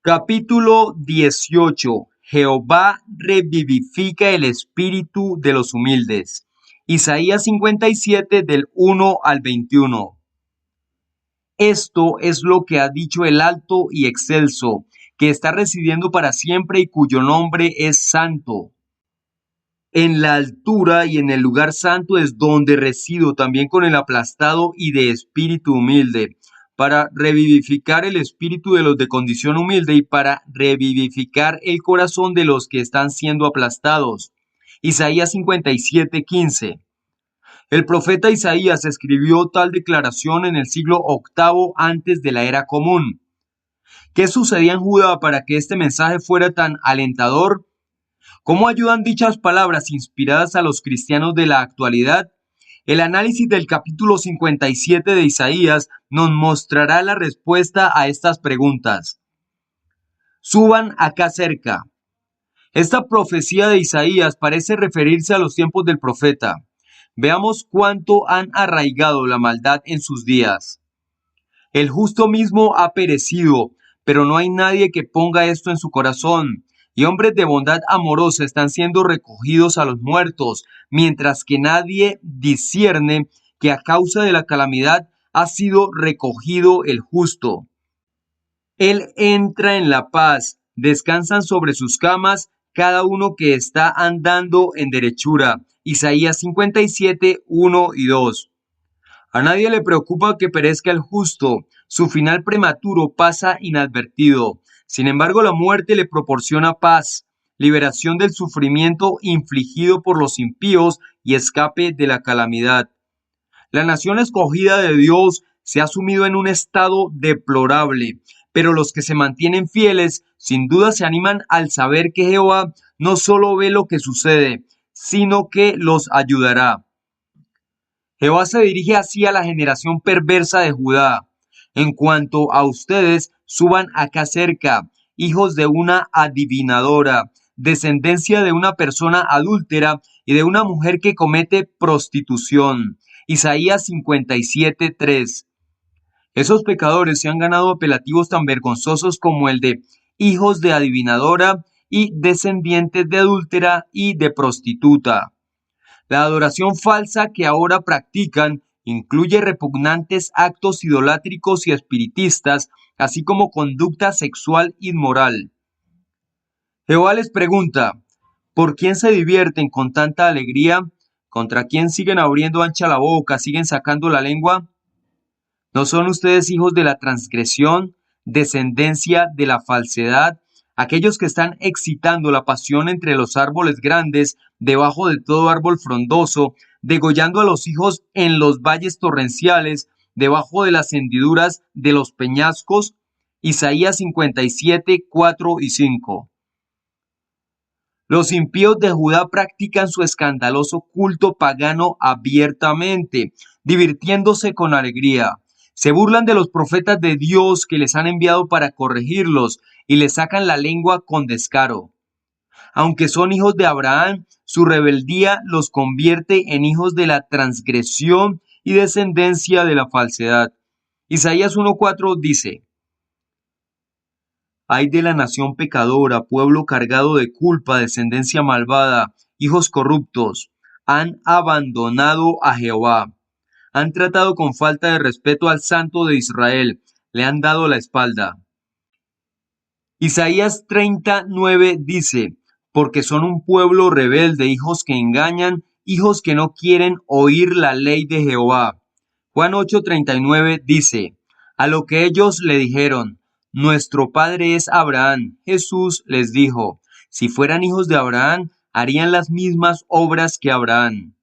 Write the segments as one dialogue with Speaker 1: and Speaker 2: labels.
Speaker 1: Capítulo 18. Jehová revivifica el espíritu de los humildes. Isaías 57 del 1 al 21. Esto es lo que ha dicho el alto y excelso, que está residiendo para siempre y cuyo nombre es santo. En la altura y en el lugar santo es donde resido, también con el aplastado y de espíritu humilde, para revivificar el espíritu de los de condición humilde y para revivificar el corazón de los que están siendo aplastados. Isaías 57:15. El profeta Isaías escribió tal declaración en el siglo VIII antes de la era común. ¿Qué sucedía en Judá para que este mensaje fuera tan alentador? ¿Cómo ayudan dichas palabras inspiradas a los cristianos de la actualidad? El análisis del capítulo 57 de Isaías nos mostrará la respuesta a estas preguntas. Suban acá cerca. Esta profecía de Isaías parece referirse a los tiempos del profeta. Veamos cuánto han arraigado la maldad en sus días. El justo mismo ha perecido, pero no hay nadie que ponga esto en su corazón. Y hombres de bondad amorosa están siendo recogidos a los muertos, mientras que nadie discierne que a causa de la calamidad ha sido recogido el justo. Él entra en la paz, descansan sobre sus camas cada uno que está andando en derechura. Isaías 57, 1 y 2. A nadie le preocupa que perezca el justo, su final prematuro pasa inadvertido. Sin embargo, la muerte le proporciona paz, liberación del sufrimiento infligido por los impíos y escape de la calamidad. La nación escogida de Dios se ha sumido en un estado deplorable, pero los que se mantienen fieles sin duda se animan al saber que Jehová no solo ve lo que sucede, sino que los ayudará. Jehová se dirige así a la generación perversa de Judá. En cuanto a ustedes, suban acá cerca, hijos de una adivinadora, descendencia de una persona adúltera y de una mujer que comete prostitución. Isaías 57:3. Esos pecadores se han ganado apelativos tan vergonzosos como el de hijos de adivinadora y descendientes de adúltera y de prostituta. La adoración falsa que ahora practican incluye repugnantes actos idolátricos y espiritistas, así como conducta sexual inmoral. Jehová les pregunta, ¿por quién se divierten con tanta alegría? ¿Contra quién siguen abriendo ancha la boca, siguen sacando la lengua? ¿No son ustedes hijos de la transgresión, descendencia de la falsedad, aquellos que están excitando la pasión entre los árboles grandes, debajo de todo árbol frondoso, degollando a los hijos en los valles torrenciales, debajo de las hendiduras de los peñascos? Isaías 57, 4 y 5. Los impíos de Judá practican su escandaloso culto pagano abiertamente, divirtiéndose con alegría. Se burlan de los profetas de Dios que les han enviado para corregirlos y les sacan la lengua con descaro. Aunque son hijos de Abraham, su rebeldía los convierte en hijos de la transgresión y descendencia de la falsedad. Isaías 1:4 dice: Ay de la nación pecadora, pueblo cargado de culpa, descendencia malvada, hijos corruptos, han abandonado a Jehová. Han tratado con falta de respeto al Santo de Israel, le han dado la espalda. Isaías 39 dice, porque son un pueblo rebelde, hijos que engañan, hijos que no quieren oír la ley de Jehová. Juan 8:39 dice, a lo que ellos le dijeron, nuestro padre es Abraham. Jesús les dijo, si fueran hijos de Abraham, harían las mismas obras que Abraham.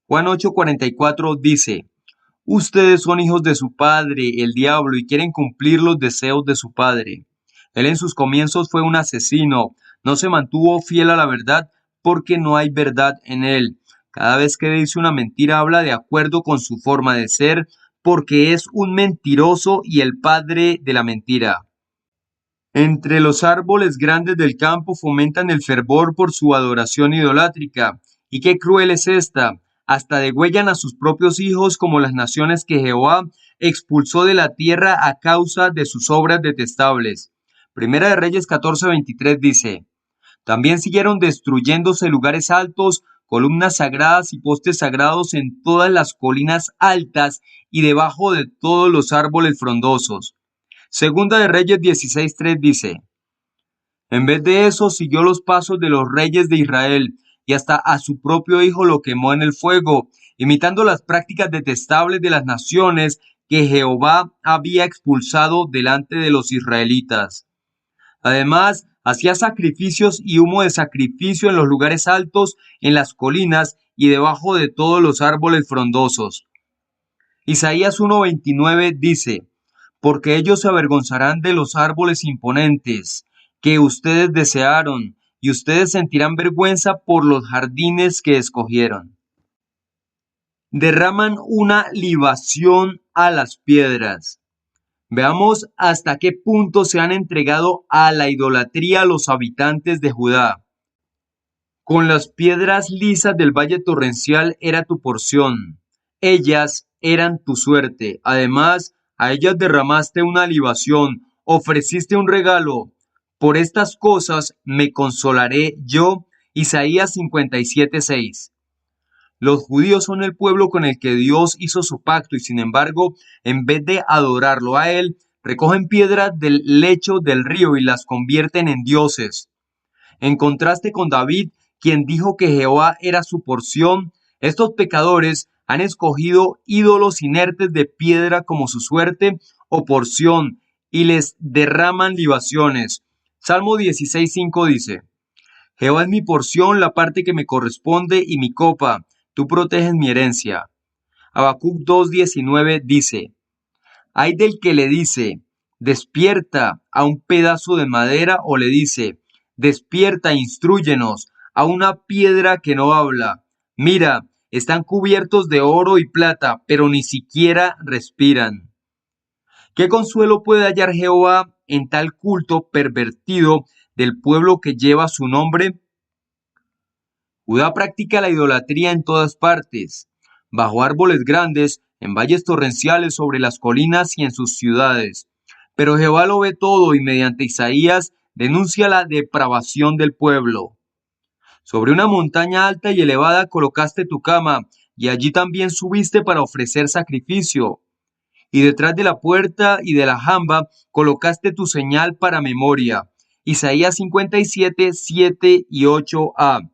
Speaker 1: Juan 8:44 dice, ustedes son hijos de su padre, el diablo, y quieren cumplir los deseos de su padre. Él en sus comienzos fue un asesino, no se mantuvo fiel a la verdad porque no hay verdad en él. Cada vez que dice una mentira habla de acuerdo con su forma de ser, porque es un mentiroso y el padre de la mentira. Entre los árboles grandes del campo fomentan el fervor por su adoración idolátrica. Y qué cruel es esta. Hasta degüellan a sus propios hijos como las naciones que Jehová expulsó de la tierra a causa de sus obras detestables. Primera de Reyes 14:23 dice: También siguieron destruyéndose lugares altos, columnas sagradas y postes sagrados en todas las colinas altas y debajo de todos los árboles frondosos. Segunda de Reyes 16:3 dice: En vez de eso, siguió los pasos de los reyes de Israel y hasta a su propio hijo lo quemó en el fuego, imitando las prácticas detestables de las naciones que Jehová había expulsado delante de los israelitas. Además, hacía sacrificios y humo de sacrificio en los lugares altos, en las colinas y debajo de todos los árboles frondosos. Isaías 1:29 dice: Porque ellos se avergonzarán de los árboles imponentes que ustedes desearon, y ustedes sentirán vergüenza por los jardines que escogieron. Derraman una libación a las piedras. Veamos hasta qué punto se han entregado a la idolatría los habitantes de Judá. Con las piedras lisas del valle torrencial era tu porción. Ellas eran tu suerte. Además, a ellas derramaste una libación, ofreciste un regalo. Por estas cosas me consolaré yo. Isaías 57:6. Los judíos son el pueblo con el que Dios hizo su pacto y sin embargo, en vez de adorarlo a él, recogen piedras del lecho del río y las convierten en dioses. En contraste con David, quien dijo que Jehová era su porción, estos pecadores han escogido ídolos inertes de piedra como su suerte o porción y les derraman libaciones. Salmo 16:5 dice: Jehová es mi porción, la parte que me corresponde y mi copa. Tú proteges mi herencia. Habacuc 2:19 dice: Ay del que le dice, despierta a un pedazo de madera, o le dice, despierta, instrúyenos, a una piedra que no habla. Mira, están cubiertos de oro y plata, pero ni siquiera respiran. ¿Qué consuelo puede hallar Jehová en tal culto pervertido del pueblo que lleva su nombre? Judá practica la idolatría en todas partes, bajo árboles grandes, en valles torrenciales, sobre las colinas y en sus ciudades. Pero Jehová lo ve todo y mediante Isaías denuncia la depravación del pueblo. Sobre una montaña alta y elevada colocaste tu cama, y allí también subiste para ofrecer sacrificio. Y detrás de la puerta y de la jamba colocaste tu señal para memoria. Isaías 57, 7 y 8a.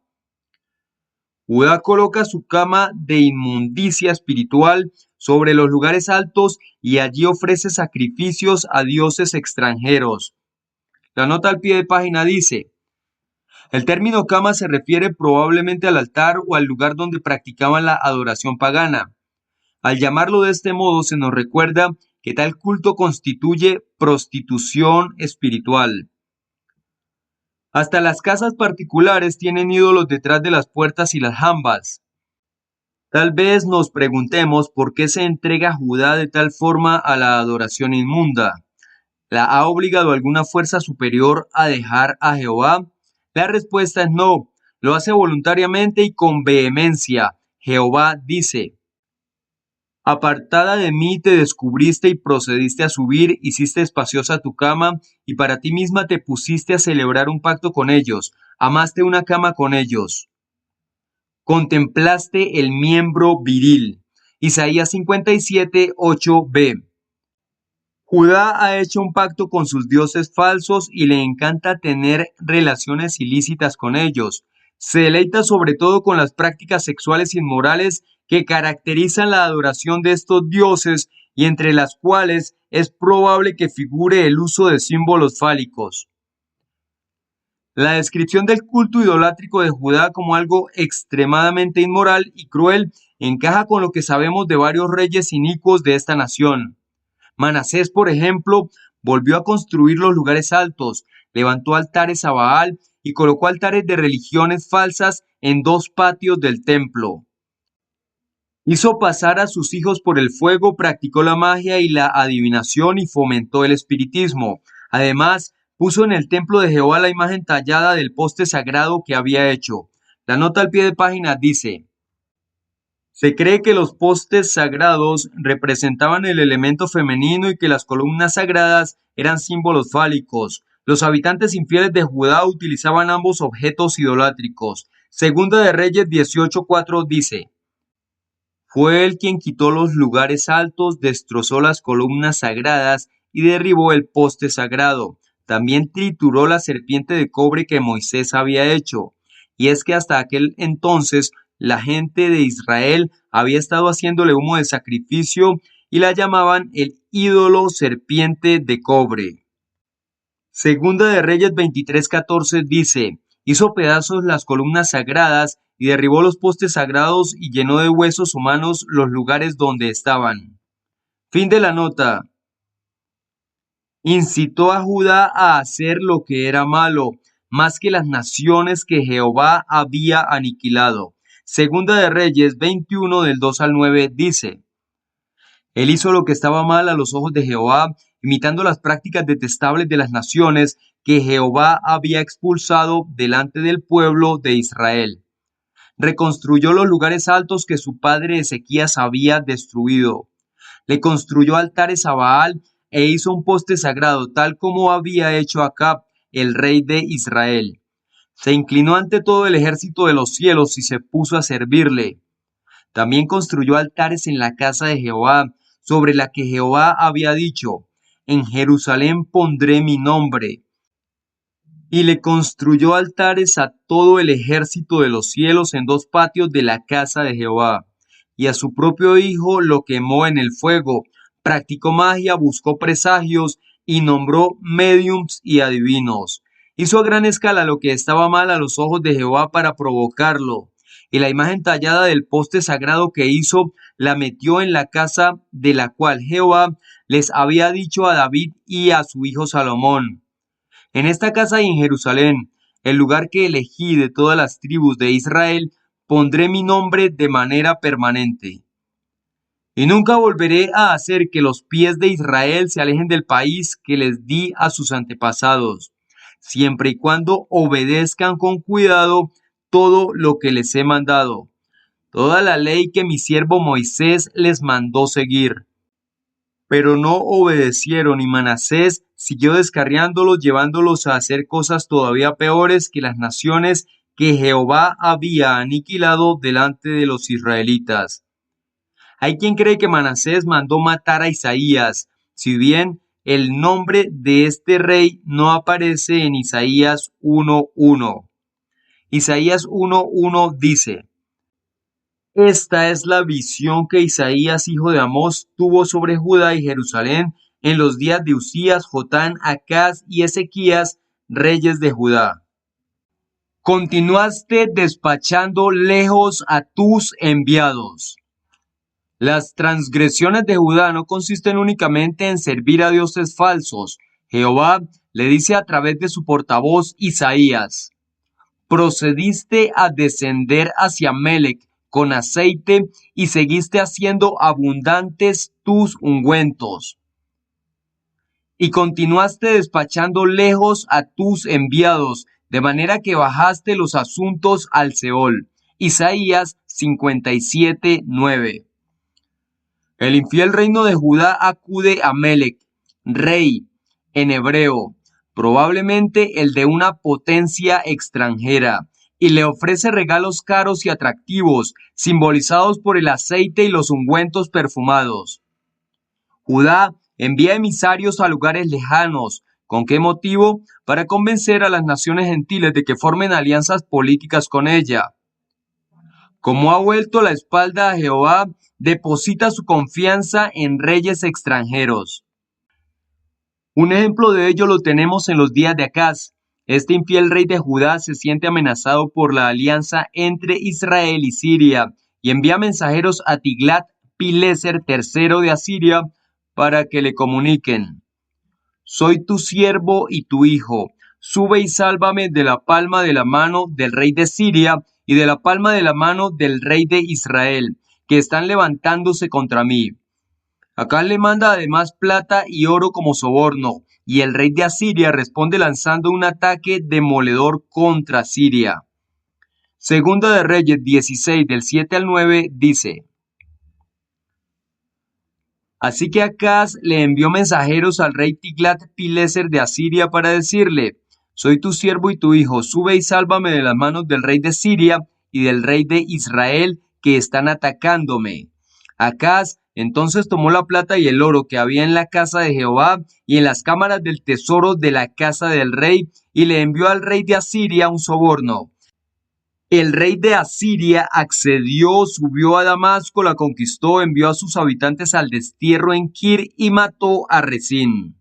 Speaker 1: Judá coloca su cama de inmundicia espiritual sobre los lugares altos y allí ofrece sacrificios a dioses extranjeros. La nota al pie de página dice: el término cama se refiere probablemente al altar o al lugar donde practicaban la adoración pagana. Al llamarlo de este modo se nos recuerda que tal culto constituye prostitución espiritual. Hasta las casas particulares tienen ídolos detrás de las puertas y las jambas. Tal vez nos preguntemos por qué se entrega Judá de tal forma a la adoración inmunda. ¿La ha obligado alguna fuerza superior a dejar a Jehová? La respuesta es no, lo hace voluntariamente y con vehemencia. Jehová dice: Apartada de mí te descubriste y procediste a subir, hiciste espaciosa tu cama, y para ti misma te pusiste a celebrar un pacto con ellos, amaste una cama con ellos. Contemplaste el miembro viril. Isaías 57, 8b. Judá ha hecho un pacto con sus dioses falsos y le encanta tener relaciones ilícitas con ellos. Se deleita sobre todo con las prácticas sexuales inmorales que caracterizan la adoración de estos dioses y entre las cuales es probable que figure el uso de símbolos fálicos. La descripción del culto idolátrico de Judá como algo extremadamente inmoral y cruel encaja con lo que sabemos de varios reyes inicuos de esta nación. Manasés, por ejemplo, volvió a construir los lugares altos, levantó altares a Baal y colocó altares de religiones falsas en 2 patios del templo. Hizo pasar a sus hijos por el fuego, practicó la magia y la adivinación y fomentó el espiritismo. Además, puso en el templo de Jehová la imagen tallada del poste sagrado que había hecho. La nota al pie de página dice: se cree que los postes sagrados representaban el elemento femenino y que las columnas sagradas eran símbolos fálicos. Los habitantes infieles de Judá utilizaban ambos objetos idolátricos. Segunda de Reyes 18:4 dice: Fue él quien quitó los lugares altos, destrozó las columnas sagradas y derribó el poste sagrado. También trituró la serpiente de cobre que Moisés había hecho. Y es que hasta aquel entonces la gente de Israel había estado haciéndole humo de sacrificio y la llamaban el ídolo serpiente de cobre. Segunda de Reyes 23:14 dice: Hizo pedazos las columnas sagradas y derribó los postes sagrados y llenó de huesos humanos los lugares donde estaban. Fin de la nota. Incitó a Judá a hacer lo que era malo, más que las naciones que Jehová había aniquilado. Segunda de Reyes 21 del 2 al 9 dice: Él hizo lo que estaba mal a los ojos de Jehová, imitando las prácticas detestables de las naciones que Jehová había expulsado delante del pueblo de Israel. Reconstruyó los lugares altos que su padre Ezequías había destruido. Le construyó altares a Baal e hizo un poste sagrado, tal como había hecho Acab, el rey de Israel. Se inclinó ante todo el ejército de los cielos y se puso a servirle. También construyó altares en la casa de Jehová, sobre la que Jehová había dicho: En Jerusalén pondré mi nombre. Y le construyó altares a todo el ejército de los cielos en dos patios de la casa de Jehová. Y a su propio hijo lo quemó en el fuego. Practicó magia, buscó presagios y nombró médiums y adivinos. Hizo a gran escala lo que estaba mal a los ojos de Jehová para provocarlo. Y la imagen tallada del poste sagrado que hizo la metió en la casa de la cual Jehová les había dicho a David y a su hijo Salomón: En esta casa y en Jerusalén, el lugar que elegí de todas las tribus de Israel, pondré mi nombre de manera permanente. Y nunca volveré a hacer que los pies de Israel se alejen del país que les di a sus antepasados, siempre y cuando obedezcan con cuidado todo lo que les he mandado, toda la ley que mi siervo Moisés les mandó seguir. Pero no obedecieron, y Manasés siguió descarriándolos, llevándolos a hacer cosas todavía peores que las naciones que Jehová había aniquilado delante de los israelitas. Hay quien cree que Manasés mandó matar a Isaías, si bien el nombre de este rey no aparece en Isaías 1:1. Isaías 1:1 dice: Esta es la visión que Isaías, hijo de Amós, tuvo sobre Judá y Jerusalén en los días de Usías, Jotán, Acaz y Ezequías, reyes de Judá. Continuaste despachando lejos a tus enviados. Las transgresiones de Judá no consisten únicamente en servir a dioses falsos. Jehová le dice a través de su portavoz Isaías: Procediste a descender hacia Melec con aceite y seguiste haciendo abundantes tus ungüentos. Y continuaste despachando lejos a tus enviados, de manera que bajaste los asuntos al Seol. Isaías 57:9. El infiel reino de Judá acude a Melec, rey, en hebreo, probablemente el de una potencia extranjera, y le ofrece regalos caros y atractivos, simbolizados por el aceite y los ungüentos perfumados. Judá envía emisarios a lugares lejanos. ¿Con qué motivo? Para convencer a las naciones gentiles de que formen alianzas políticas con ella. Como ha vuelto la espalda a Jehová, deposita su confianza en reyes extranjeros. Un ejemplo de ello lo tenemos en los días de Acaz. Este infiel rey de Judá se siente amenazado por la alianza entre Israel y Siria y envía mensajeros a Tiglat-Pileser III de Asiria para que le comuniquen: Soy tu siervo y tu hijo. Sube y sálvame de la palma de la mano del rey de Siria y de la palma de la mano del rey de Israel, que están levantándose contra mí. Acá le manda además plata y oro como soborno, y el rey de Asiria responde lanzando un ataque demoledor contra Siria. Segunda de Reyes 16 del 7 al 9 dice: Así que Acaz le envió mensajeros al rey Tiglat-Pileser de Asiria para decirle: Soy tu siervo y tu hijo, sube y sálvame de las manos del rey de Siria y del rey de Israel que están atacándome. Acaz entonces tomó la plata y el oro que había en la casa de Jehová y en las cámaras del tesoro de la casa del rey y le envió al rey de Asiria un soborno. El rey de Asiria accedió, subió a Damasco, la conquistó, envió a sus habitantes al destierro en Kir y mató a Rezín.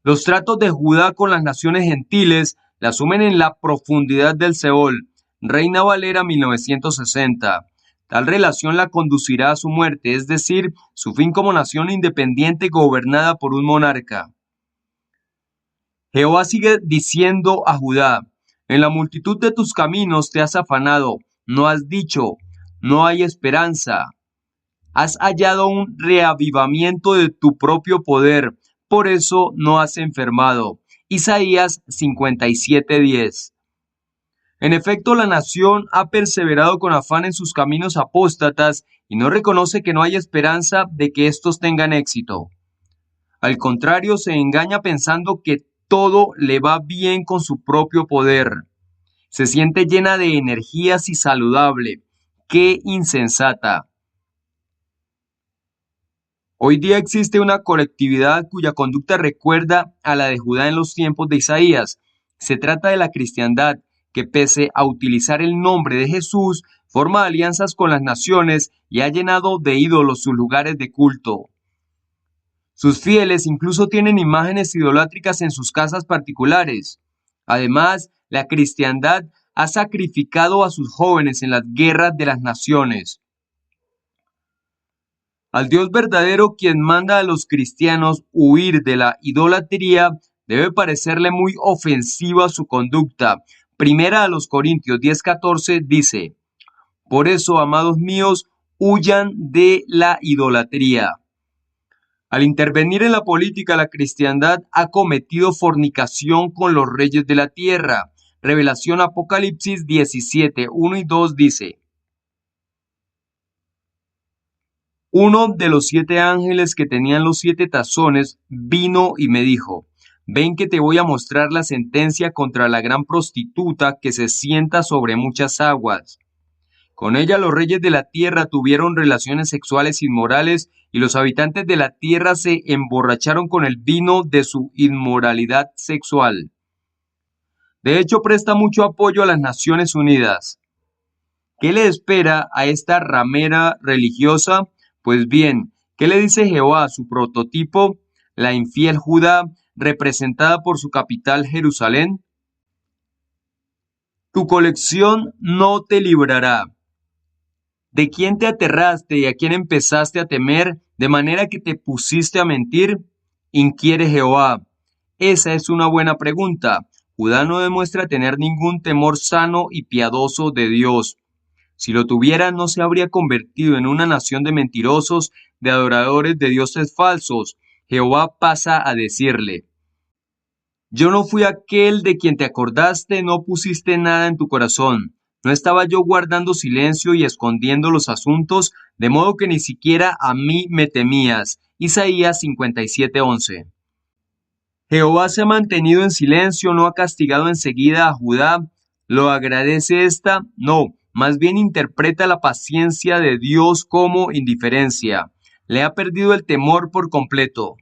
Speaker 1: Los tratos de Judá con las naciones gentiles la sumen en la profundidad del Seol. Reina Valera 1960. Tal relación la conducirá a su muerte, es decir, su fin como nación independiente gobernada por un monarca. Jehová sigue diciendo a Judá: en la multitud de tus caminos te has afanado, no has dicho, no hay esperanza. Has hallado un reavivamiento de tu propio poder, por eso no has enfermado. Isaías 57:10. En efecto, la nación ha perseverado con afán en sus caminos apóstatas y no reconoce que no hay esperanza de que éstos tengan éxito. Al contrario, se engaña pensando que todo le va bien con su propio poder. Se siente llena de energías y saludable. ¡Qué insensata! Hoy día existe una colectividad cuya conducta recuerda a la de Judá en los tiempos de Isaías. Se trata de la cristiandad, que pese a utilizar el nombre de Jesús, forma alianzas con las naciones y ha llenado de ídolos sus lugares de culto. Sus fieles incluso tienen imágenes idolátricas en sus casas particulares. Además, la cristiandad ha sacrificado a sus jóvenes en las guerras de las naciones. Al Dios verdadero, quien manda a los cristianos huir de la idolatría, debe parecerle muy ofensiva su conducta. Primera a los Corintios 10:14 dice: Por eso, amados míos, huyan de la idolatría. Al intervenir en la política, la cristiandad ha cometido fornicación con los reyes de la tierra. Revelación Apocalipsis 17, 1 y 2 dice: Uno de los 7 ángeles que tenían los 7 tazones vino y me dijo: Ven que te voy a mostrar la sentencia contra la gran prostituta que se sienta sobre muchas aguas. Con ella los reyes de la tierra tuvieron relaciones sexuales inmorales y los habitantes de la tierra se emborracharon con el vino de su inmoralidad sexual. De hecho, presta mucho apoyo a las Naciones Unidas. ¿Qué le espera a esta ramera religiosa? Pues bien, ¿qué le dice Jehová a su prototipo, la infiel Judá, representada por su capital Jerusalén? Tu colección no te librará. ¿De quién te aterraste y a quién empezaste a temer, de manera que te pusiste a mentir? Inquiere Jehová. Esa es una buena pregunta. Judá no demuestra tener ningún temor sano y piadoso de Dios. Si lo tuviera, no se habría convertido en una nación de mentirosos, de adoradores de dioses falsos. Jehová pasa a decirle: Yo no fui aquel de quien te acordaste, no pusiste nada en tu corazón. ¿No estaba yo guardando silencio y escondiendo los asuntos, de modo que ni siquiera a mí me temías? Isaías 57:11. Jehová se ha mantenido en silencio, no ha castigado enseguida a Judá. ¿Lo agradece esta? No, más bien interpreta la paciencia de Dios como indiferencia. Le ha perdido el temor por completo.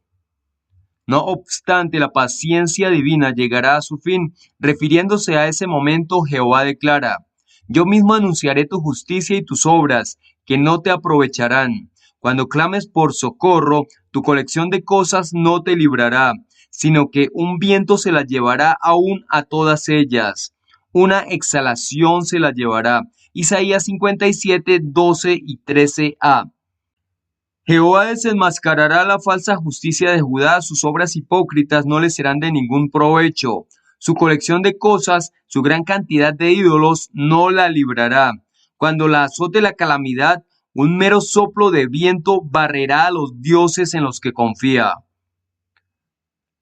Speaker 1: No obstante, la paciencia divina llegará a su fin. Refiriéndose a ese momento, Jehová declara: Yo mismo anunciaré tu justicia y tus obras, que no te aprovecharán. Cuando clames por socorro, tu colección de cosas no te librará, sino que un viento se las llevará aún a todas ellas. Una exhalación se las llevará. Isaías 57, 12 y 13a. Jehová desenmascarará la falsa justicia de Judá, sus obras hipócritas no le serán de ningún provecho. Su colección de cosas, su gran cantidad de ídolos, no la librará. Cuando la azote la calamidad, un mero soplo de viento barrerá a los dioses en los que confía.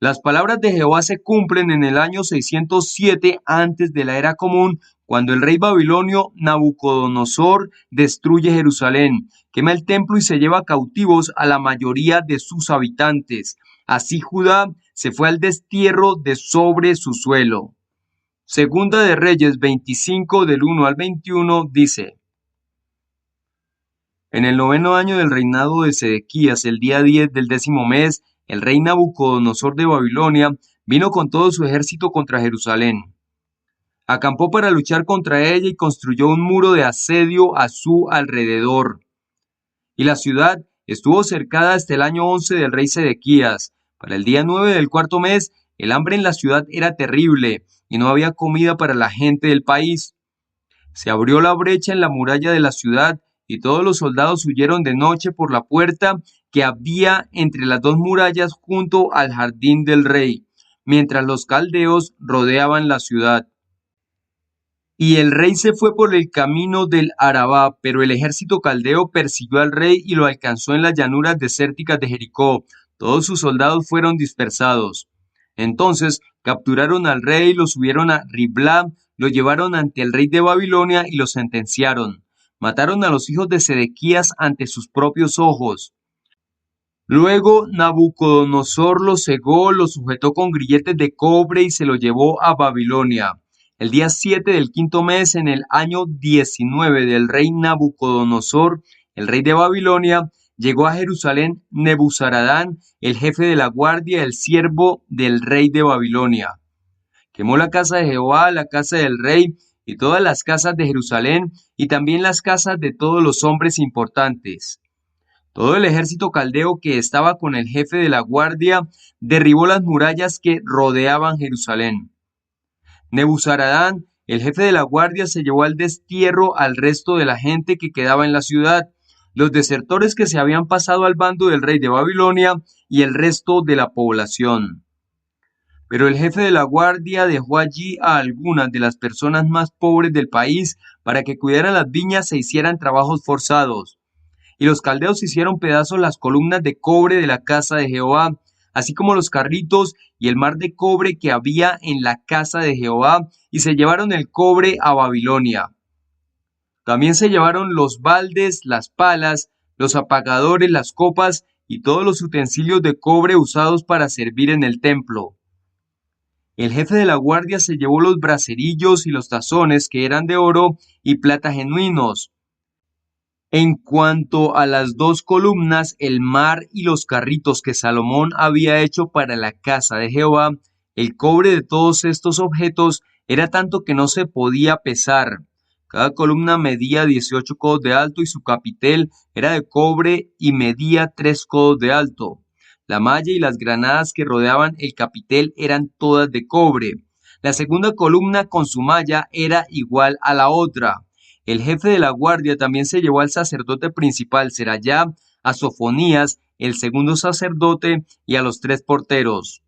Speaker 1: Las palabras de Jehová se cumplen en el año 607 antes de la era común, cuando el rey babilonio Nabucodonosor destruye Jerusalén, quema el templo y se lleva cautivos a la mayoría de sus habitantes. Así Judá se fue al destierro de sobre su suelo. Segunda de Reyes 25 del 1 al 21 dice: En el 9º año del reinado de Sedequías, el día 10 del 10º mes, el rey Nabucodonosor de Babilonia vino con todo su ejército contra Jerusalén. Acampó para luchar contra ella y construyó un muro de asedio a su alrededor. Y la ciudad estuvo cercada hasta el año 11 del rey Sedequías. Para el día 9 del cuarto mes, el hambre en la ciudad era terrible y no había comida para la gente del país. Se abrió la brecha en la muralla de la ciudad y todos los soldados huyeron de noche por la puerta que había entre las dos murallas junto al jardín del rey, mientras los caldeos rodeaban la ciudad. Y el rey se fue por el camino del Arabá, pero el ejército caldeo persiguió al rey y lo alcanzó en las llanuras desérticas de Jericó. Todos sus soldados fueron dispersados. Entonces capturaron al rey, lo subieron a Riblá, lo llevaron ante el rey de Babilonia y lo sentenciaron. Mataron a los hijos de Sedequías ante sus propios ojos. Luego Nabucodonosor lo cegó, lo sujetó con grilletes de cobre y se lo llevó a Babilonia. El día 7 del quinto mes, en el año 19 del rey Nabucodonosor, el rey de Babilonia, llegó a Jerusalén Nebuzaradán, el jefe de la guardia, el siervo del rey de Babilonia. Quemó la casa de Jehová, la casa del rey, y todas las casas de Jerusalén, y también las casas de todos los hombres importantes. Todo el ejército caldeo que estaba con el jefe de la guardia derribó las murallas que rodeaban Jerusalén. Nebuzaradán, el jefe de la guardia, se llevó al destierro al resto de la gente que quedaba en la ciudad, los desertores que se habían pasado al bando del rey de Babilonia y el resto de la población. Pero el jefe de la guardia dejó allí a algunas de las personas más pobres del país para que cuidaran las viñas e hicieran trabajos forzados. Y los caldeos hicieron pedazos las columnas de cobre de la casa de Jehová, así como los carritos y el mar de cobre que había en la casa de Jehová, y se llevaron el cobre a Babilonia. También se llevaron los baldes, las palas, los apagadores, las copas y todos los utensilios de cobre usados para servir en el templo. El jefe de la guardia se llevó los braserillos y los tazones que eran de oro y plata genuinos. En cuanto a las dos columnas, el mar y los carritos que Salomón había hecho para la casa de Jehová, el cobre de todos estos objetos era tanto que no se podía pesar. Cada columna medía 18 codos de alto y su capitel era de cobre y medía 3 codos de alto. La malla y las granadas que rodeaban el capitel eran todas de cobre. La segunda columna con su malla era igual a la otra. El jefe de la guardia también se llevó al sacerdote principal Serayá, a Sofonías, el segundo sacerdote, y a los 3 porteros.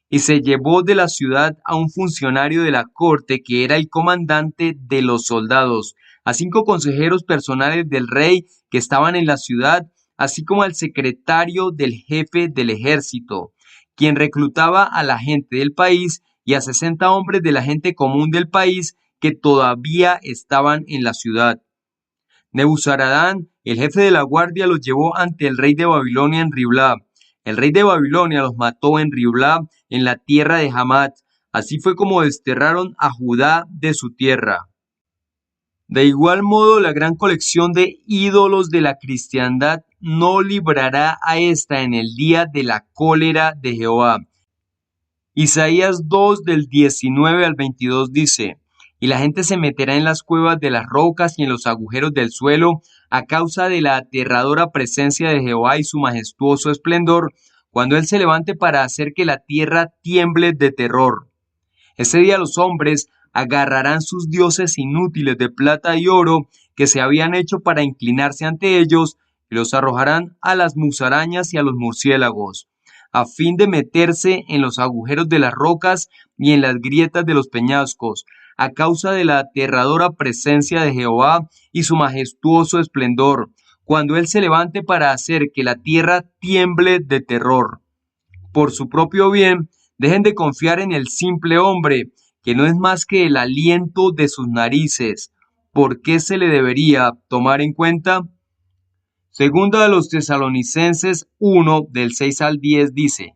Speaker 1: Y se llevó de la ciudad a un funcionario de la corte que era el comandante de los soldados, a 5 consejeros personales del rey que estaban en la ciudad, así como al secretario del jefe del ejército, quien reclutaba a la gente del país, y a 60 hombres de la gente común del país que todavía estaban en la ciudad. Nebuzaradán, el jefe de la guardia, los llevó ante el rey de Babilonia en Riblá. El rey de Babilonia los mató en Riblá, en la tierra de Hamat. Así fue como desterraron a Judá de su tierra. De igual modo, la gran colección de ídolos de la cristiandad no librará a esta en el día de la cólera de Jehová. Isaías 2 del 19 al 22 dice: Y la gente se meterá en las cuevas de las rocas y en los agujeros del suelo a causa de la aterradora presencia de Jehová y su majestuoso esplendor, cuando Él se levante para hacer que la tierra tiemble de terror. Ese día los hombres agarrarán sus dioses inútiles de plata y oro que se habían hecho para inclinarse ante ellos y los arrojarán a las musarañas y a los murciélagos, a fin de meterse en los agujeros de las rocas y en las grietas de los peñascos, a causa de la aterradora presencia de Jehová y su majestuoso esplendor, cuando Él se levante para hacer que la tierra tiemble de terror. Por su propio bien, dejen de confiar en el simple hombre, que no es más que el aliento de sus narices. ¿Por qué se le debería tomar en cuenta? Segunda de los Tesalonicenses 1, del 6 al 10 dice: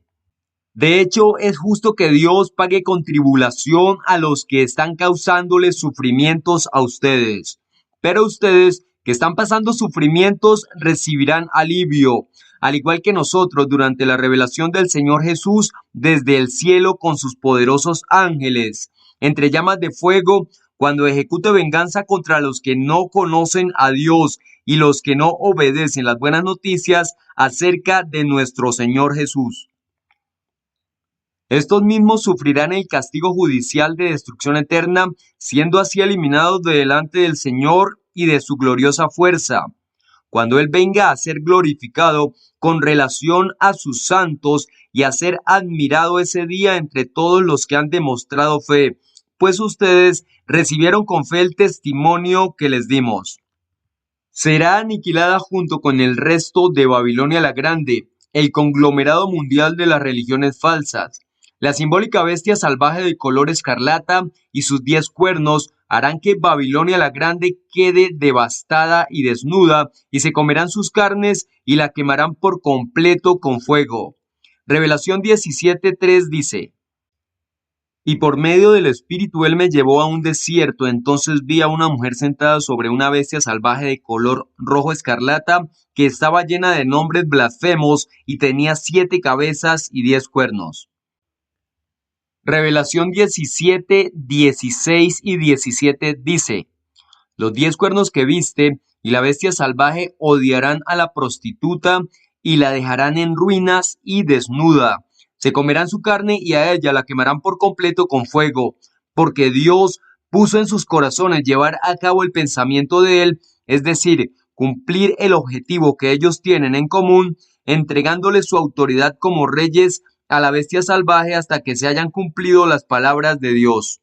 Speaker 1: de hecho, es justo que Dios pague con tribulación a los que están causándoles sufrimientos a ustedes. Pero ustedes que están pasando sufrimientos recibirán alivio, al igual que nosotros durante la revelación del Señor Jesús desde el cielo con sus poderosos ángeles, entre llamas de fuego, cuando ejecute venganza contra los que no conocen a Dios y los que no obedecen las buenas noticias acerca de nuestro Señor Jesús. Estos mismos sufrirán el castigo judicial de destrucción eterna, siendo así eliminados de delante del Señor y de su gloriosa fuerza, cuando Él venga a ser glorificado con relación a sus santos y a ser admirado ese día entre todos los que han demostrado fe, pues ustedes recibieron con fe el testimonio que les dimos. Será aniquilada junto con el resto de Babilonia la Grande, el conglomerado mundial de las religiones falsas. La simbólica bestia salvaje de color escarlata y sus 10 cuernos harán que Babilonia la Grande quede devastada y desnuda, y se comerán sus carnes y la quemarán por completo con fuego. Revelación 17:3 dice: y por medio del Espíritu Él me llevó a un desierto, entonces vi a una mujer sentada sobre una bestia salvaje de color rojo escarlata, que estaba llena de nombres blasfemos y tenía 7 cabezas y 10 cuernos. Revelación 17, 16 y 17 dice: los 10 cuernos que viste y la bestia salvaje odiarán a la prostituta y la dejarán en ruinas y desnuda. Se comerán su carne y a ella la quemarán por completo con fuego, porque Dios puso en sus corazones llevar a cabo el pensamiento de Él, es decir, cumplir el objetivo que ellos tienen en común, entregándole su autoridad como reyes a la bestia salvaje hasta que se hayan cumplido las palabras de Dios.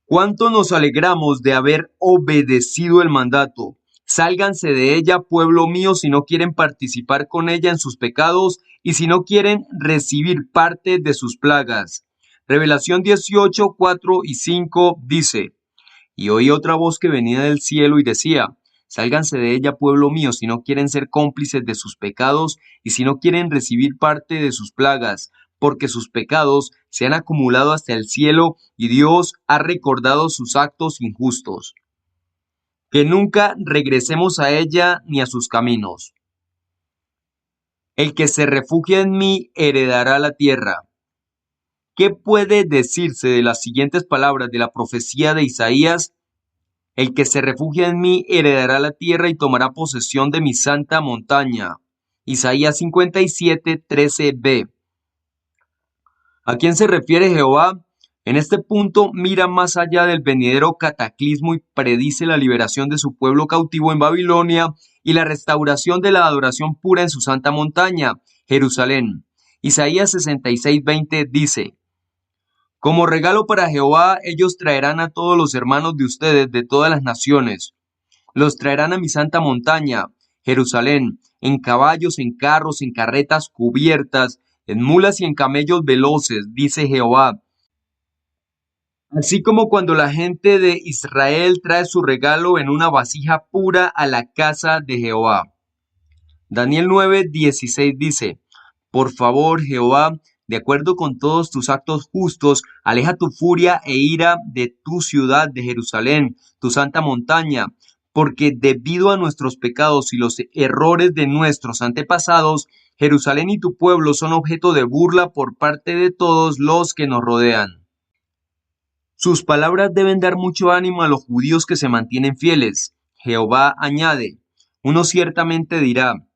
Speaker 1: ¿Cuánto nos alegramos de haber obedecido el mandato? Sálganse de ella, pueblo mío, si no quieren participar con ella en sus pecados y si no quieren recibir parte de sus plagas. Revelación 18, 4 y 5 dice: y oí otra voz que venía del cielo y decía: sálganse de ella, pueblo mío, si no quieren ser cómplices de sus pecados y si no quieren recibir parte de sus plagas, porque sus pecados se han acumulado hasta el cielo y Dios ha recordado sus actos injustos. Que nunca regresemos a ella ni a sus caminos. El que se refugia en mí heredará la tierra. ¿Qué puede decirse de las siguientes palabras de la profecía de Isaías? El que se refugia en mí heredará la tierra y tomará posesión de mi santa montaña. Isaías 57, 13b. ¿A quién se refiere Jehová? En este punto mira más allá del venidero cataclismo y predice la liberación de su pueblo cautivo en Babilonia y la restauración de la adoración pura en su santa montaña, Jerusalén. Isaías 66:20 dice: como regalo para Jehová, ellos traerán a todos los hermanos de ustedes de todas las naciones. Los traerán a mi santa montaña, Jerusalén, en caballos, en carros, en carretas cubiertas, en mulas y en camellos veloces, dice Jehová. Así como cuando la gente de Israel trae su regalo en una vasija pura a la casa de Jehová. Daniel 9:16 dice: por favor, Jehová, de acuerdo con todos tus actos justos, aleja tu furia e ira de tu ciudad de Jerusalén, tu santa montaña, porque debido a nuestros pecados y los errores de nuestros antepasados, Jerusalén y tu pueblo son objeto de burla por parte de todos los que nos rodean. Sus palabras deben dar mucho ánimo a los judíos que se mantienen fieles. Jehová añade: uno ciertamente dirá: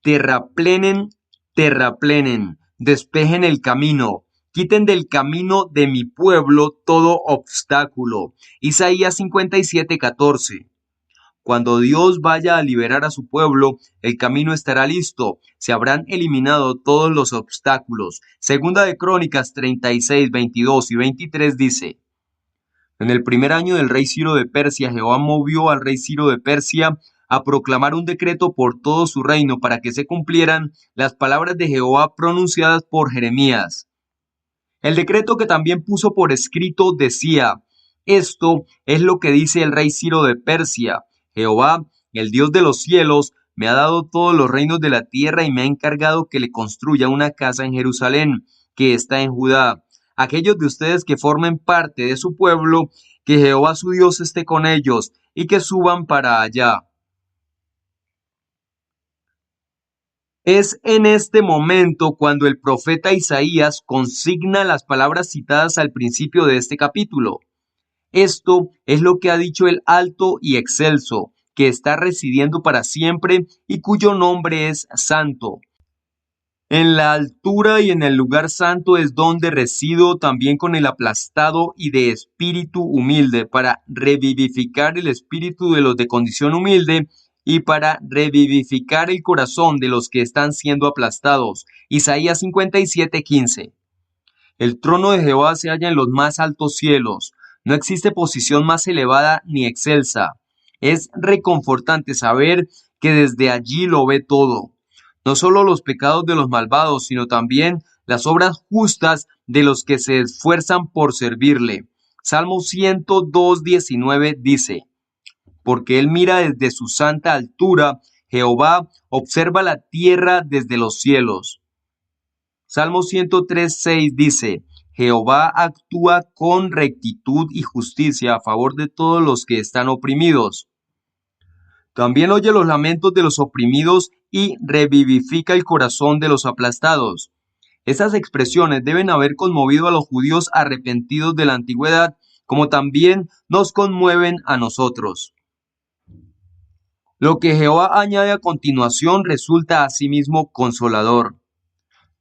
Speaker 1: terraplenen, terraplenen, despejen el camino, quiten del camino de mi pueblo todo obstáculo. Isaías 57:14. Cuando Dios vaya a liberar a su pueblo, el camino estará listo, se habrán eliminado todos los obstáculos. Segunda de Crónicas 36, 22 y 23 dice: en el primer año del rey Ciro de Persia, Jehová movió al rey Ciro de Persia a proclamar un decreto por todo su reino para que se cumplieran las palabras de Jehová pronunciadas por Jeremías. El decreto que también puso por escrito decía: esto es lo que dice el rey Ciro de Persia: Jehová, el Dios de los cielos, me ha dado todos los reinos de la tierra y me ha encargado que le construya una casa en Jerusalén, que está en Judá. Aquellos de ustedes que formen parte de su pueblo, que Jehová su Dios esté con ellos y que suban para allá. Es en este momento cuando el profeta Isaías consigna las palabras citadas al principio de este capítulo. Esto es lo que ha dicho el Alto y Excelso, que está residiendo para siempre y cuyo nombre es Santo. En la altura y en el lugar santo es donde resido también con el aplastado y de espíritu humilde, para revivificar el espíritu de los de condición humilde y para revivificar el corazón de los que están siendo aplastados. Isaías 57:15. El trono de Jehová se halla en los más altos cielos. No existe posición más elevada ni excelsa. Es reconfortante saber que desde allí lo ve todo. No solo los pecados de los malvados, sino también las obras justas de los que se esfuerzan por servirle. Salmo 102:19 dice: porque él mira desde su santa altura, Jehová observa la tierra desde los cielos. Salmo 103:6 dice: Jehová actúa con rectitud y justicia a favor de todos los que están oprimidos. También oye los lamentos de los oprimidos y revivifica el corazón de los aplastados. Estas expresiones deben haber conmovido a los judíos arrepentidos de la antigüedad, como también nos conmueven a nosotros. Lo que Jehová añade a continuación resulta asimismo consolador.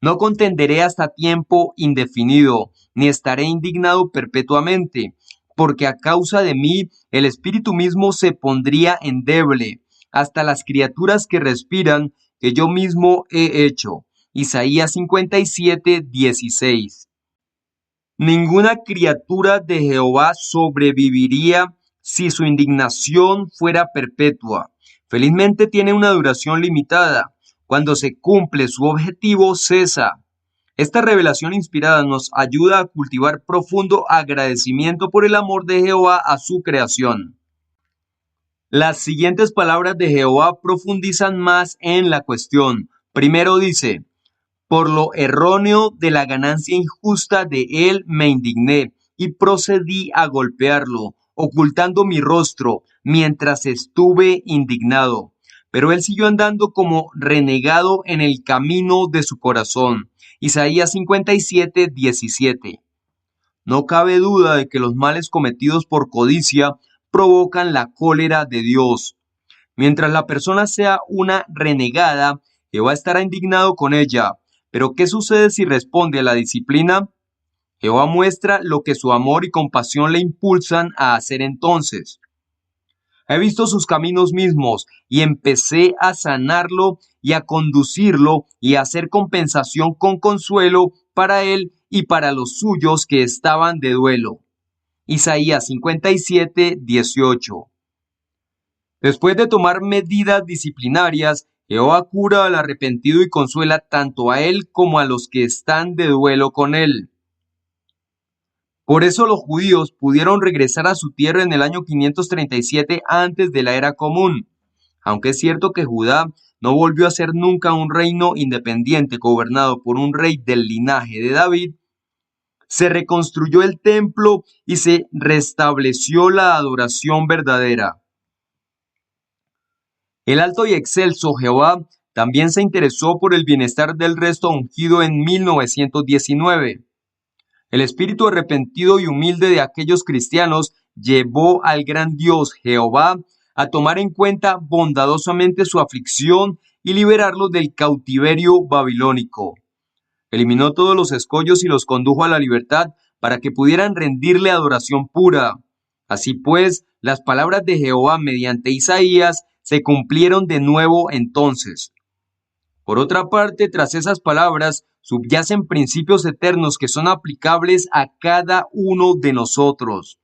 Speaker 1: No contenderé hasta tiempo indefinido, ni estaré indignado perpetuamente, porque a causa de mí el espíritu mismo se pondría endeble, hasta las criaturas que respiran, que yo mismo he hecho. Isaías 57:16. Ninguna criatura de Jehová sobreviviría si su indignación fuera perpetua. Felizmente tiene una duración limitada. Cuando se cumple su objetivo, cesa. Esta revelación inspirada nos ayuda a cultivar profundo agradecimiento por el amor de Jehová a su creación. Las siguientes palabras de Jehová profundizan más en la cuestión. Primero dice: por lo erróneo de la ganancia injusta de él me indigné y procedí a golpearlo, ocultando mi rostro mientras estuve indignado. Pero él siguió andando como renegado en el camino de su corazón. Isaías 57:17. No cabe duda de que los males cometidos por codicia provocan la cólera de Dios. Mientras la persona sea una renegada, Jehová estará indignado con ella. Pero ¿qué sucede si responde a la disciplina? Jehová muestra lo que su amor y compasión le impulsan a hacer entonces. He visto sus caminos mismos y empecé a sanarlo y a conducirlo y a hacer compensación con consuelo para él y para los suyos que estaban de duelo. Isaías 57:18. Después de tomar medidas disciplinarias, Jehová cura al arrepentido y consuela tanto a él como a los que están de duelo con él. Por eso los judíos pudieron regresar a su tierra en el año 537 antes de la era común. Aunque es cierto que Judá no volvió a ser nunca un reino independiente gobernado por un rey del linaje de David, se reconstruyó el templo y se restableció la adoración verdadera. El alto y excelso Jehová también se interesó por el bienestar del resto ungido en 1919. El espíritu arrepentido y humilde de aquellos cristianos llevó al gran Dios Jehová a tomar en cuenta bondadosamente su aflicción y liberarlos del cautiverio babilónico. Eliminó todos los escollos y los condujo a la libertad para que pudieran rendirle adoración pura. Así pues, las palabras de Jehová mediante Isaías se cumplieron de nuevo entonces. Por otra parte, tras esas palabras subyacen principios eternos que son aplicables a cada uno de nosotros.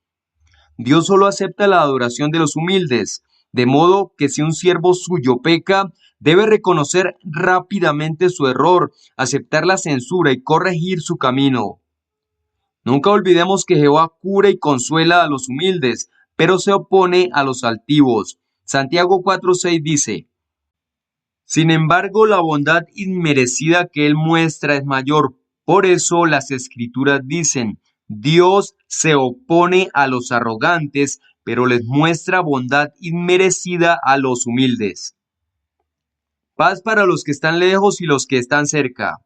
Speaker 1: Dios solo acepta la adoración de los humildes, de modo que si un siervo suyo peca, debe reconocer rápidamente su error, aceptar la censura y corregir su camino. Nunca olvidemos que Jehová cura y consuela a los humildes, pero se opone a los altivos. Santiago 4:6 dice: Sin embargo, la bondad inmerecida que Él muestra es mayor. Por eso las Escrituras dicen: Dios se opone a los arrogantes, pero les muestra bondad inmerecida a los humildes. Paz para los que están lejos y los que están cerca.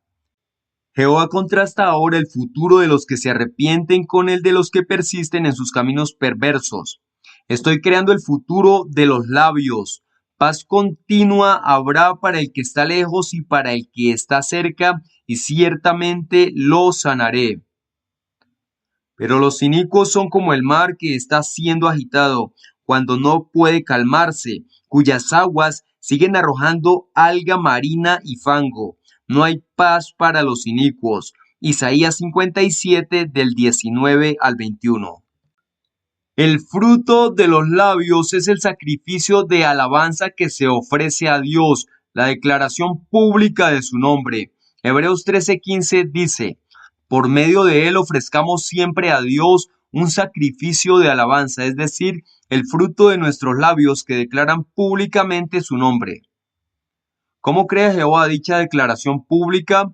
Speaker 1: Jehová contrasta ahora el futuro de los que se arrepienten con el de los que persisten en sus caminos perversos. Estoy creando el futuro de los labios. Paz continua habrá para el que está lejos y para el que está cerca, y ciertamente lo sanaré. Pero los inicuos son como el mar que está siendo agitado, cuando no puede calmarse, cuyas aguas siguen arrojando alga marina y fango. No hay paz para los inicuos. Isaías 57 del 19 al 21. El fruto de los labios es el sacrificio de alabanza que se ofrece a Dios, la declaración pública de su nombre. Hebreos 13:15 dice: Por medio de él ofrezcamos siempre a Dios un sacrificio de alabanza, es decir, el fruto de nuestros labios que declaran públicamente su nombre. ¿Cómo crea Jehová dicha declaración pública?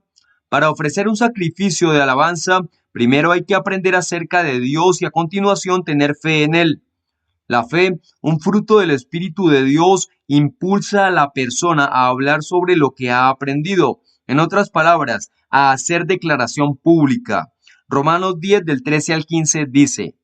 Speaker 1: Para ofrecer un sacrificio de alabanza, primero hay que aprender acerca de Dios y a continuación tener fe en Él. La fe, un fruto del Espíritu de Dios, impulsa a la persona a hablar sobre lo que ha aprendido. En otras palabras, a hacer declaración pública. Romanos 10 del 13 al 15 dice: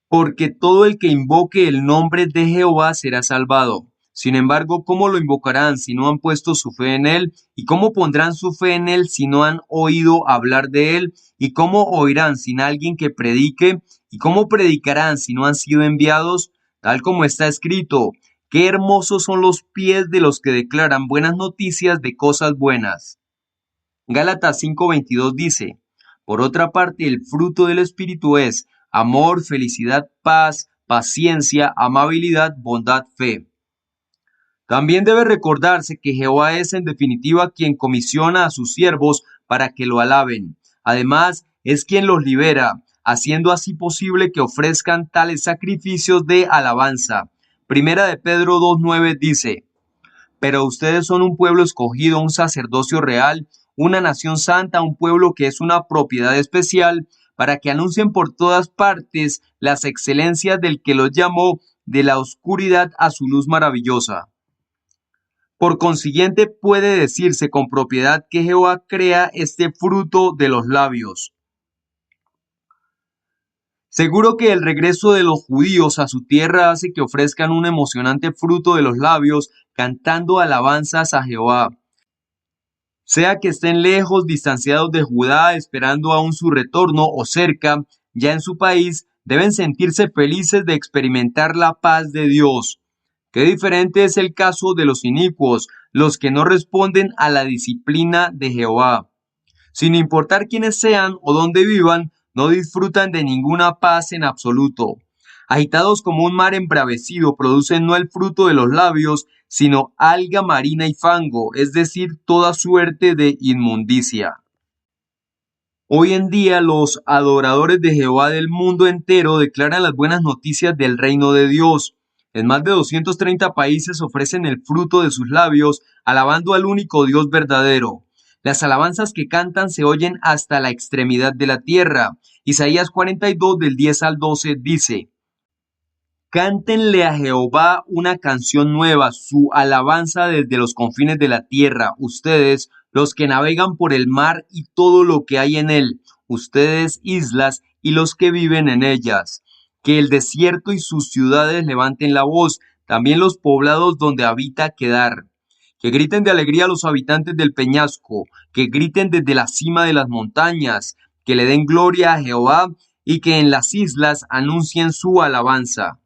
Speaker 1: Porque todo el que invoque el nombre de Jehová será salvado. Sin embargo, ¿cómo lo invocarán si no han puesto su fe en él? ¿Y cómo pondrán su fe en él si no han oído hablar de él? ¿Y cómo oirán sin alguien que predique? ¿Y cómo predicarán si no han sido enviados? Tal como está escrito: qué hermosos son los pies de los que declaran buenas noticias de cosas buenas. Gálatas 5:22 dice: Por otra parte, el fruto del Espíritu es amor, felicidad, paz, paciencia, amabilidad, bondad, fe. También debe recordarse que Jehová es en definitiva quien comisiona a sus siervos para que lo alaben. Además, es quien los libera, haciendo así posible que ofrezcan tales sacrificios de alabanza. Primera de Pedro 2:9 dice: Pero ustedes son un pueblo escogido, un sacerdocio real, una nación santa, un pueblo que es una propiedad especial, para que anuncien por todas partes las excelencias del que los llamó de la oscuridad a su luz maravillosa. Por consiguiente, puede decirse con propiedad que Jehová crea este fruto de los labios. Seguro que el regreso de los judíos a su tierra hace que ofrezcan un emocionante fruto de los labios, cantando alabanzas a Jehová. Sea que estén lejos, distanciados de Judá, esperando aún su retorno, o cerca, ya en su país, deben sentirse felices de experimentar la paz de Dios. Qué diferente es el caso de los inicuos, los que no responden a la disciplina de Jehová. Sin importar quiénes sean o dónde vivan, no disfrutan de ninguna paz en absoluto. Agitados como un mar embravecido, producen no el fruto de los labios, sino alga marina y fango, es decir, toda suerte de inmundicia. Hoy en día los adoradores de Jehová del mundo entero declaran las buenas noticias del reino de Dios. En más de 230 países ofrecen el fruto de sus labios, alabando al único Dios verdadero. Las alabanzas que cantan se oyen hasta la extremidad de la tierra. Isaías 42 del 10 al 12 dice: Cántenle a Jehová una canción nueva, su alabanza desde los confines de la tierra, ustedes, los que navegan por el mar y todo lo que hay en él, ustedes, islas, y los que viven en ellas. Que el desierto y sus ciudades levanten la voz, también los poblados donde habita Quedar. Que griten de alegría los habitantes del peñasco, que griten desde la cima de las montañas, que le den gloria a Jehová y que en las islas anuncien su alabanza.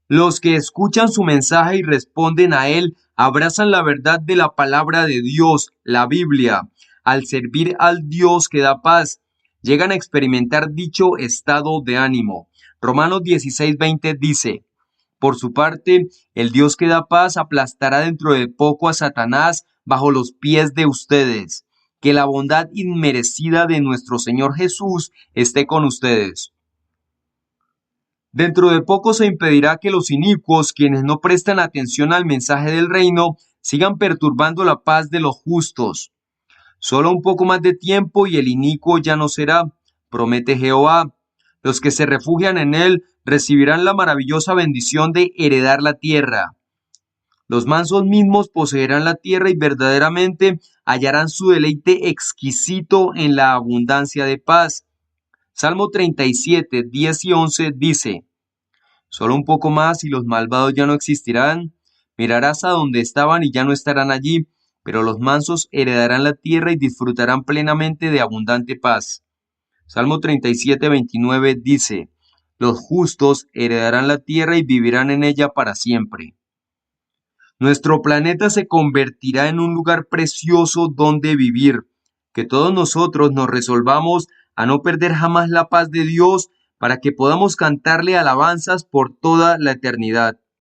Speaker 1: Los que escuchan su mensaje y responden a él abrazan la verdad de la palabra de Dios, la Biblia. Al servir al Dios que da paz, llegan a experimentar dicho estado de ánimo. Romanos 16:20 dice: Por su parte, el Dios que da paz aplastará dentro de poco a Satanás bajo los pies de ustedes. Que la bondad inmerecida de nuestro Señor Jesús esté con ustedes. Dentro de poco se impedirá que los inicuos, quienes no prestan atención al mensaje del reino, sigan perturbando la paz de los justos. Solo un poco más de tiempo y el inicuo ya no será, promete Jehová. Los que se refugian en él recibirán la maravillosa bendición de heredar la tierra. Los mansos mismos poseerán la tierra y verdaderamente hallarán su deleite exquisito en la abundancia de paz. Salmo 37, 10 y 11 dice: Solo un poco más y los malvados ya no existirán. Mirarás a donde estaban y ya no estarán allí, pero los mansos heredarán la tierra y disfrutarán plenamente de abundante paz. Salmo 37, 29 dice: Los justos heredarán la tierra y vivirán en ella para siempre. Nuestro planeta se convertirá en un lugar precioso donde vivir. Que todos nosotros nos resolvamos a no perder jamás la paz de Dios para que podamos cantarle alabanzas por toda la eternidad.